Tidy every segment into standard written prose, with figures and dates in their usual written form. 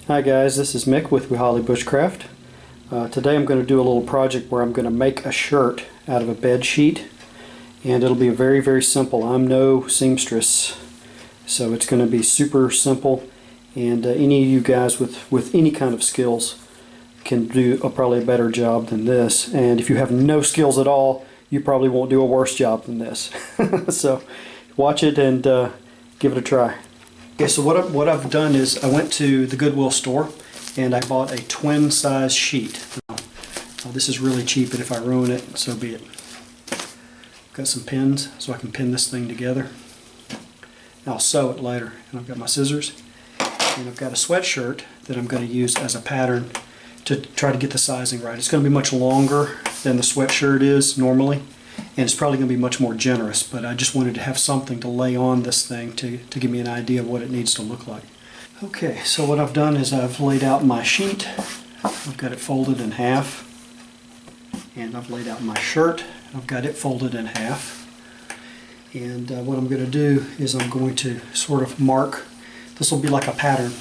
Hi guys, this is Mick with Bushcraft. Today I'm going to do a little project where I'm going to make a shirt out of a bed sheet, and it'll be very simple. I'm no seamstress, so it's going to be super simple, and any of you guys with any kind of skills can do probably a better job than this, and if you have no skills at all, you probably won't do a worse job than this. So watch it and give it a try. Okay, so what I've done is I went to the Goodwill store and I bought a twin size sheet. This is really cheap, and if I ruin it, so be it. Got some pins so I can pin this thing together. I'll sew it later. And I've got my scissors, and I've got a sweatshirt that I'm going to use as a pattern to try to get the sizing right. It's going to be much longer than the sweatshirt is normally, and it's probably going to be much more generous, but I just wanted to have something to lay on this thing to give me an idea of what it needs to look like. Okay, so what I've done is I've laid out my sheet. I've got it folded in half, and I've laid out my shirt. I've got it folded in half, and what I'm going to do is I'm going to sort of mark. This will be like a pattern.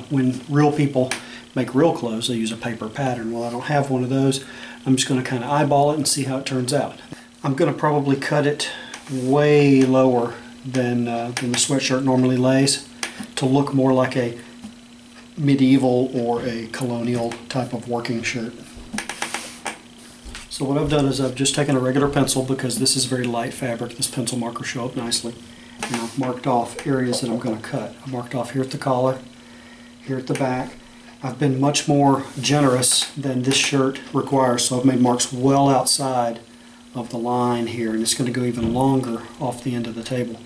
When real people make real clothes, they use a paper pattern. Well, I don't have one of those. I'm just going to kind of eyeball it and see how it turns out. I'm going to probably cut it way lower than the sweatshirt normally lays to look more like a medieval or a colonial type of working shirt. So what I've done is I've just taken a regular pencil, because this is very light fabric. This pencil marker will show up nicely. And I've marked off areas that I'm going to cut. I marked off here at the collar, here at the back. I've been much more generous than this shirt requires, so I've made marks well outside of the line here, and it's going to go even longer off the end of the table.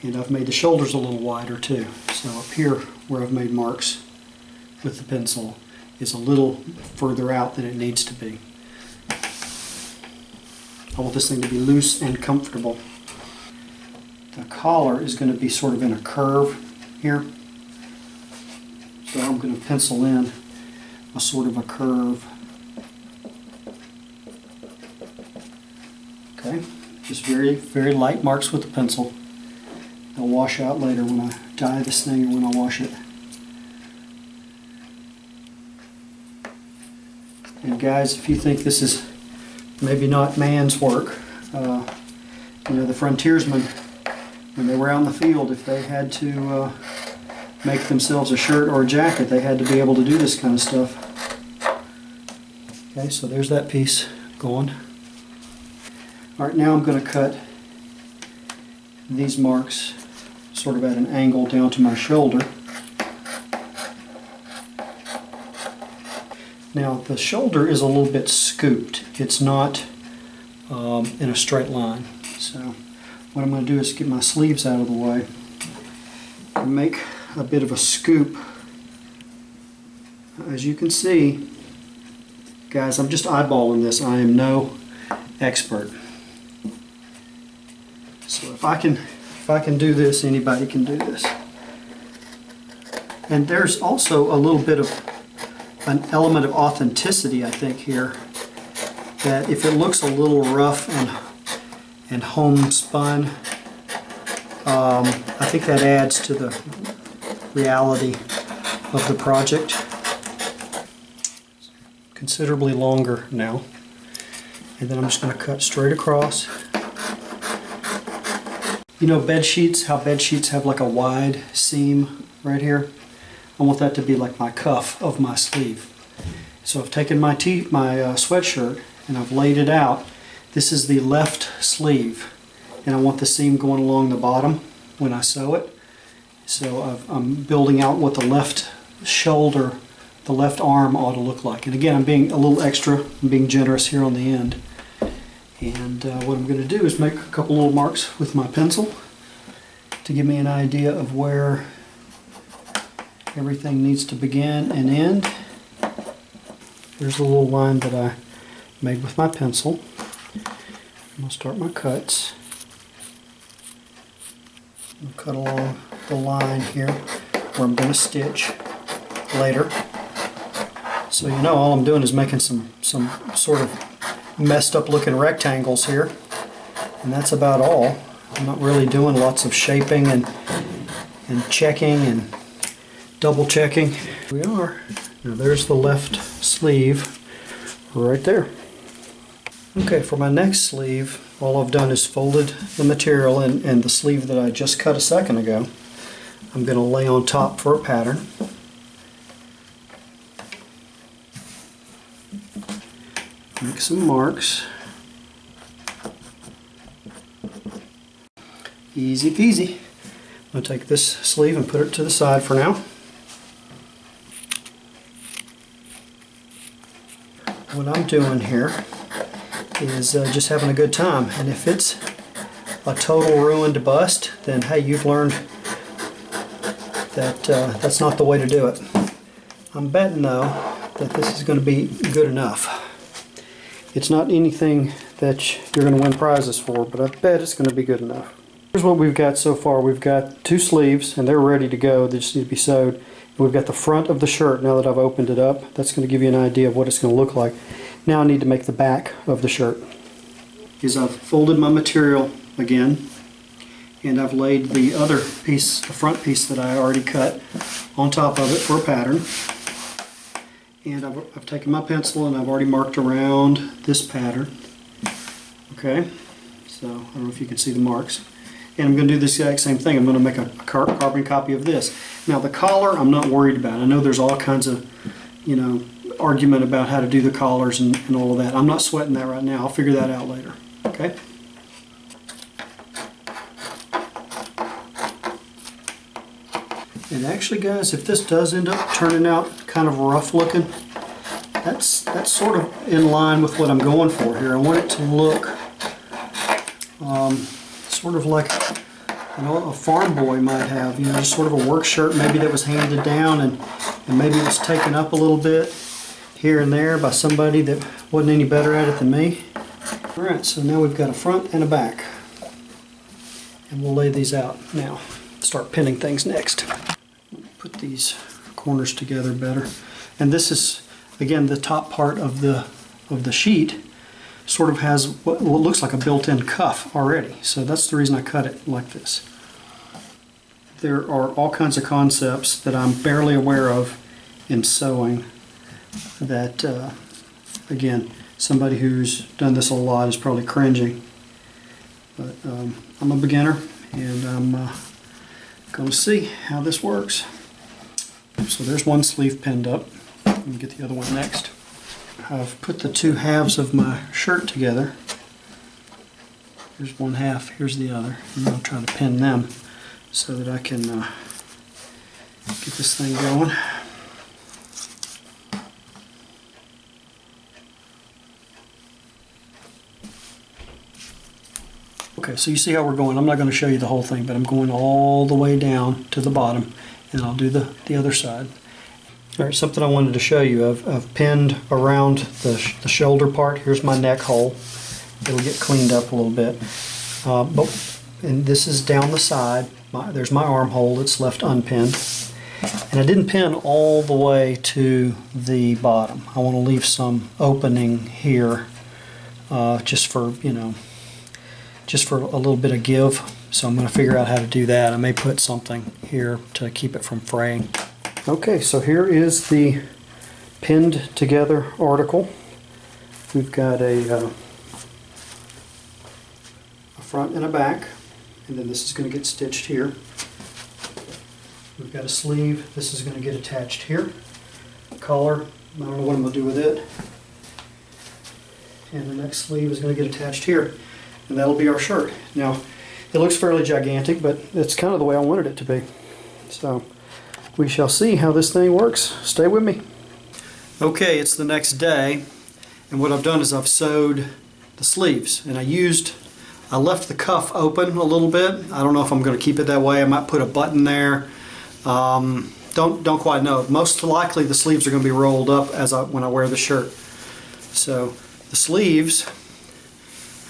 And I've made the shoulders a little wider too. So up here where I've made marks with the pencil is a little further out than it needs to be. I want this thing to be loose and comfortable. The collar is going to be sort of in a curve here. So I'm going to pencil in a sort of a curve. Okay, just very light marks with the pencil. They'll wash out later when I dye this thing or when I wash it. And guys, if you think this is maybe not man's work, you know, the frontiersmen, when they were out in the field, if they had to make themselves a shirt or a jacket, they had to be able to do this kind of stuff. Okay, so there's that piece going. Alright, now I'm going to cut these marks sort of at an angle down to my shoulder. Now the shoulder is a little bit scooped. It's not in a straight line. So what I'm going to do is get my sleeves out of the way and make a bit of a scoop. As you can see, guys, I'm just eyeballing this. I am no expert. So if I can do this, anybody can do this. And there's also a little bit of an element of authenticity, I think, here, that if it looks a little rough and homespun, I think that adds to the reality of the project. Considerably longer now. And then I'm just going to cut straight across. You know bed sheets, how bed sheets have like a wide seam right here? I want that to be like my cuff of my sleeve. So I've taken my sweatshirt and I've laid it out. This is the left sleeve, and I want the seam going along the bottom when I sew it. So I'm building out what the left shoulder, the left arm ought to look like. And again, I'm being a little extra, I'm being generous here on the end. And what I'm going to do is make a couple little marks with my pencil to give me an idea of where everything needs to begin and end. Here's a little line that I made with my pencil. I'm going to start my cuts. I'll cut along the line here where I'm going to stitch later. So you know, all I'm doing is making some sort of messed up looking rectangles here, and that's about all. I'm not really doing lots of shaping and checking and double checking. Here we are. Now there's the left sleeve right there. Okay, for my next sleeve, all I've done is folded the material and the sleeve that I just cut a second ago. I'm going to lay on top for a pattern. Make some marks. Easy peasy. I'm going to take this sleeve and put it to the side for now. What I'm doing here is just having a good time, and if it's a total ruined bust, then hey, you've learned that that's not the way to do it. I'm betting though that this is going to be good enough. It's not anything that you're going to win prizes for, but I bet it's going to be good enough. Here's what we've got so far. We've got 2 sleeves and they're ready to go. They just need to be sewed. And we've got the front of the shirt now that I've opened it up. That's going to give you an idea of what it's going to look like. Now I need to make the back of the shirt. I've folded my material again, and I've laid the other piece, the front piece that I already cut, on top of it for a pattern. And I've taken my pencil and I've already marked around this pattern. Okay, so I don't know if you can see the marks. And I'm going to do the exact same thing. I'm going to make a carbon copy of this. Now the collar I'm not worried about. I know there's all kinds of, argument about how to do the collars and all of that. I'm not sweating that right now. I'll figure that out later. Okay? And actually, guys, if this does end up turning out kind of rough looking, that's sort of in line with what I'm going for here. I want it to look sort of like a farm boy might have, just sort of a work shirt maybe that was handed down and maybe it was taken up a little bit here and there by somebody that wasn't any better at it than me. Alright, so now we've got a front and a back. And we'll lay these out now. Start pinning things next. Put these corners together better. And this is, again, the top part of the sheet sort of has what looks like a built-in cuff already. So that's the reason I cut it like this. There are all kinds of concepts that I'm barely aware of in sewing that, again, somebody who's done this a lot is probably cringing. But I'm a beginner, and I'm going to see how this works. So there's one sleeve pinned up. Let me get the other one next. I've put the 2 halves of my shirt together. Here's one half, here's the other. And I'll try to pin them so that I can get this thing going. Okay, so you see how we're going. I'm not going to show you the whole thing, but I'm going all the way down to the bottom, and I'll do the other side. All right, something I wanted to show you. I've pinned around the shoulder part. Here's my neck hole. It'll get cleaned up a little bit. And this is down the side. There's my armhole that's left unpinned. And I didn't pin all the way to the bottom. I want to leave some opening here just for, just for a little bit of give. So I'm going to figure out how to do that. I may put something here to keep it from fraying. Okay, so here is the pinned together article. We've got a front and a back, and then this is going to get stitched here. We've got a sleeve. This is going to get attached here. Collar, I don't know what I'm going to do with it. And the next sleeve is going to get attached here. And that'll be our shirt. Now, it looks fairly gigantic, but it's kind of the way I wanted it to be. So, we shall see how this thing works. Stay with me. Okay, it's the next day, and what I've done is I've sewed the sleeves, and I left the cuff open a little bit. I don't know if I'm going to keep it that way. I might put a button there. Don't quite know. Most likely the sleeves are going to be rolled up when I wear the shirt. So the sleeves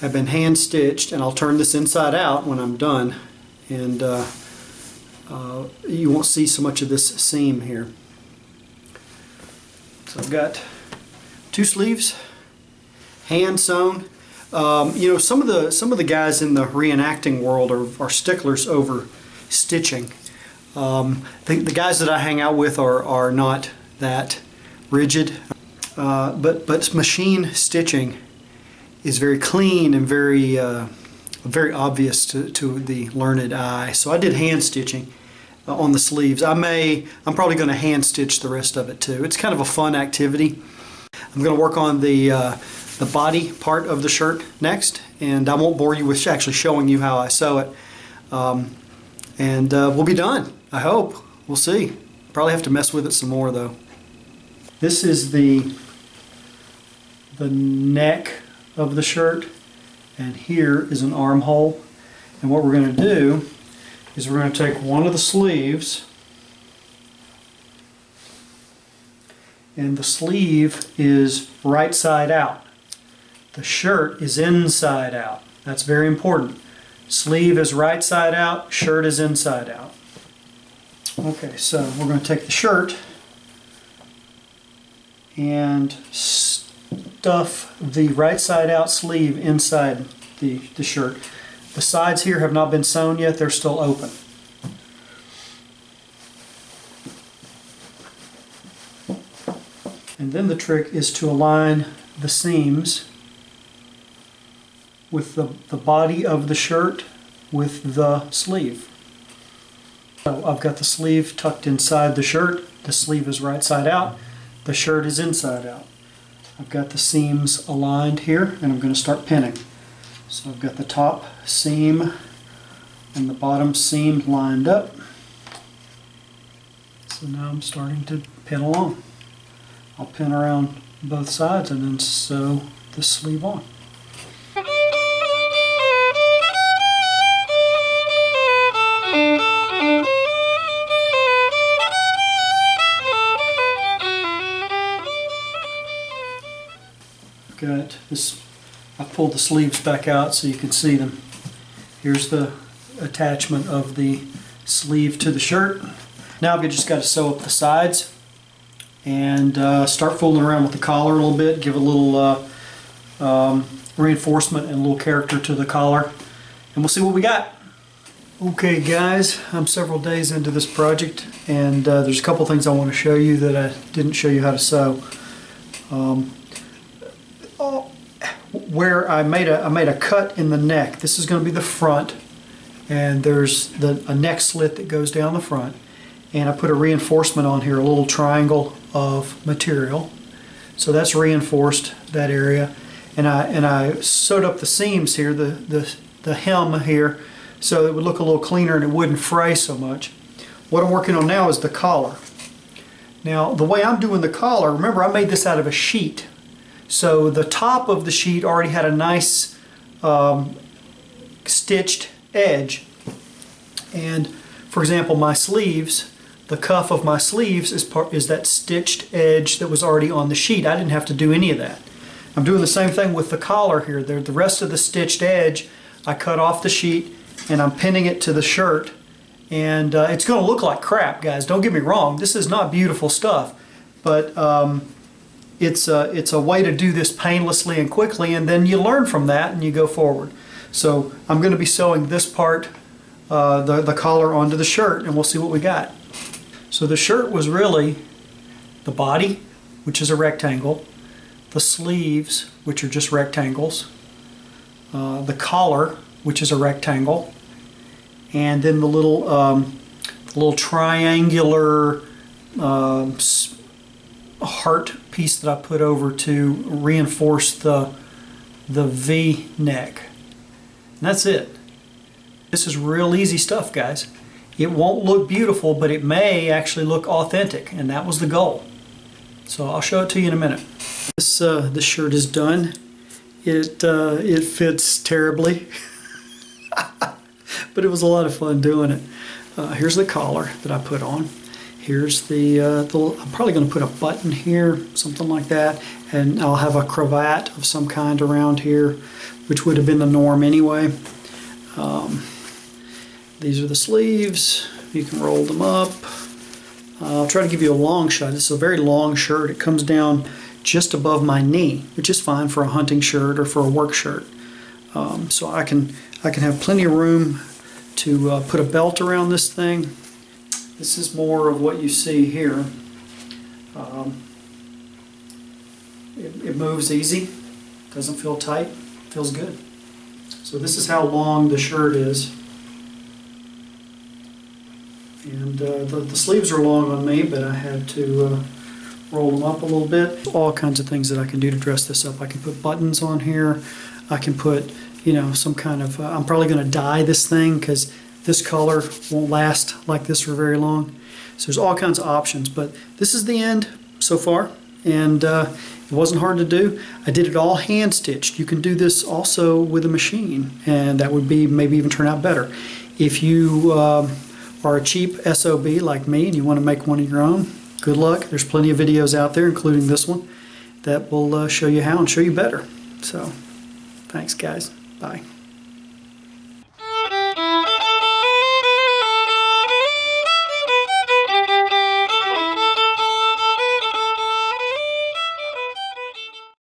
have been hand stitched, and I'll turn this inside out when I'm done, and you won't see so much of this seam here. So I've got 2 sleeves, hand sewn. Some of the guys in the reenacting world are sticklers over stitching. The guys that I hang out with are not that rigid, but machine stitching is very clean and very obvious to the learned eye. So I did hand stitching on the sleeves. I'm probably going to hand stitch the rest of it too. It's kind of a fun activity. I'm going to work on the body part of the shirt next, and I won't bore you with actually showing you how I sew it. And we'll be done, I hope. We'll see. Probably have to mess with it some more though. This is the neck of the shirt, and here is an armhole. And what we're going to do is we're going to take one of the sleeves, and the sleeve is right side out. The shirt is inside out. That's very important. Sleeve is right side out, shirt is inside out. Okay, so we're going to take the shirt and stuff the right side out sleeve inside the shirt. The sides here have not been sewn yet, they're still open. And then the trick is to align the seams with the body of the shirt with the sleeve. So I've got the sleeve tucked inside the shirt, the sleeve is right side out, the shirt is inside out. I've got the seams aligned here, and I'm going to start pinning. So I've got the top seam and the bottom seam lined up. So now I'm starting to pin along. I'll pin around both sides and then sew the sleeve on. Got this. I pulled the sleeves back out so you can see them. Here's the attachment of the sleeve to the shirt. Now I've just got to sew up the sides and start fooling around with the collar a little bit, give a little reinforcement and a little character to the collar, and we'll see what we got. Okay guys, I'm several days into this project, and there's a couple things I want to show you that I didn't show you how to sew. Where I made a cut in the neck. This is going to be the front, and there's a neck slit that goes down the front, and I put a reinforcement on here, a little triangle of material. So that's reinforced that area, and I sewed up the seams here, the hem here, so it would look a little cleaner and it wouldn't fray so much. What I'm working on now is the collar. Now the way I'm doing the collar, remember I made this out of a sheet. So the top of the sheet already had a nice stitched edge. And for example, my sleeves, the cuff of my sleeves is that stitched edge that was already on the sheet. I didn't have to do any of that. I'm doing the same thing with the collar here. The rest of the stitched edge, I cut off the sheet and I'm pinning it to the shirt. And it's going to look like crap, guys. Don't get me wrong. This is not beautiful stuff. But it's a way to do this painlessly and quickly, and then you learn from that and you go forward. So I'm going to be sewing this part, the collar, onto the shirt, and we'll see what we got. So the shirt was really the body, which is a rectangle, the sleeves, which are just rectangles, the collar, which is a rectangle, and then the little triangular heart piece that I put over to reinforce the V neck. And that's it. This is real easy stuff, guys. It won't look beautiful, but it may actually look authentic, and that was the goal. So I'll show it to you in a minute. This shirt is done. It fits terribly, but it was a lot of fun doing it. Here's the collar that I put on. Here's I'm probably going to put a button here, something like that, and I'll have a cravat of some kind around here, which would have been the norm anyway. These are the sleeves. You can roll them up. I'll try to give you a long shot. This is a very long shirt. It comes down just above my knee, which is fine for a hunting shirt or for a work shirt. So I can have plenty of room to put a belt around this thing. This is more of what you see here. It moves easy, doesn't feel tight, feels good. So this is how long the shirt is. And the sleeves are long on me, but I had to roll them up a little bit. All kinds of things that I can do to dress this up. I can put buttons on here. I can put, you know, some kind of, I'm probably going to dye this thing because this color won't last like this for very long. So there's all kinds of options, but this is the end so far, and it wasn't hard to do. I did it all hand stitched. You can do this also with a machine, and that would be maybe even turn out better. If you are a cheap SOB like me and you want to make one of your own, good luck. There's plenty of videos out there, including this one, that will show you how and show you better. So, thanks guys. Bye.